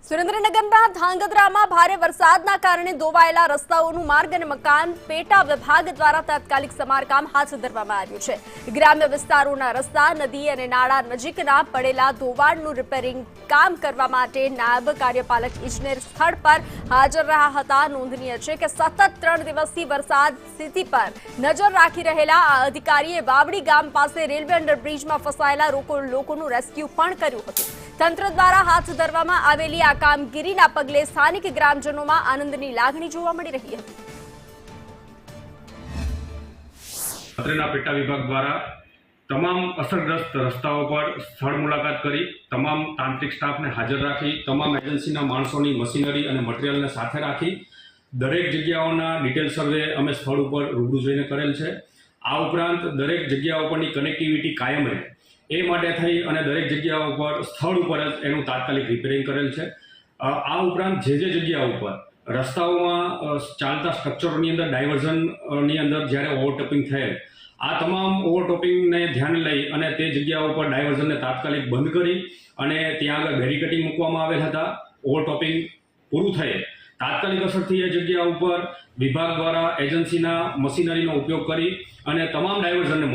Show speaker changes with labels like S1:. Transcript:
S1: સુરેન્દ્રનગરના ધાંગધ્રામાં ભારે વરસાદના કારણે ધોવાયેલા રસ્તાઓનું માર્ગ અને મકાન પેટા વિભાગ દ્વારા તાત્કાલિક સમારકામ હાથ ધરવામાં આવ્યું છે। ગ્રામ્ય વિસ્તારોના રસ્તા, નદી અને નાળા નજીકના પડેલા ધોવાણનું રિપેરિંગ કામ કરવા માટે નાયબ કાર્યપાલક ઇજનેર સ્થળ પર હાજર રહ્યા હતા। નોંધનીય છે કે સતત 3 દિવસથી વરસાદ સ્થિતિ પર નજર રાખી રહેલા આ અધિકારીએ વાવડી ગામ પાસે રેલવે અંડરબ્રિજમાં ફસાયેલા લોકોનું રેસ્ક્યુ પણ કર્યું હતું। તંત્ર દ્વારા હાથ ધરવામાં આવેલી આ કામગીરીના પગલે સ્થાનિક ગ્રામજનોમાં આનંદની લાગણી જોવા મળી રહી હતી।
S2: તંત્રના પેટા વિભાગ દ્વારા તમામ અસરગ્રસ્ત રસ્તાઓ પર સ્થળ મુલાકાત કરી તમામ તાંત્રિક સ્ટાફને હાજર રાખી તમામ એજન્સીના માણસોની મશીનરી અને મટીરિયલને સાથે રાખી દરેક જગ્યાઓના ડિટેલ સર્વે અમે સ્થળ ઉપર રૂબરૂ જઈને કરેલ છે। આ ઉપરાંત દરેક જગ્યાઓ પરની કનેક્ટિવિટી કાયમ રહે એ માટે થઈ અને દરેક જગ્યાઓ ઉપર સ્થળ ઉપર જ એનું તાત્કાલિક રિપેરિંગ કરેલ છે। આ ઉપરાંત જે જગ્યા ઉપર રસ્તાઓમાં ચાલતા સ્ટ્રક્ચરોની અંદર ડાયવર્ઝનની અંદર જ્યારે ઓવરટોપિંગ થયેલ આ તમામ ઓવરટોપિંગને ધ્યાને લઈ અને તે જગ્યાઓ પર ડાયવર્ઝનને તાત્કાલિક બંધ કરી અને ત્યાં આગળ બેરિકેડિંગ મૂકવામાં આવેલ હતા। ઓવરટોપિંગ પૂરું થયે તાત્કાલિક અસરથી એ જગ્યા ઉપર વિભાગ દ્વારા એજન્સીના મશીનરીનો ઉપયોગ કરી અને તમામ ડાયવર્ઝનને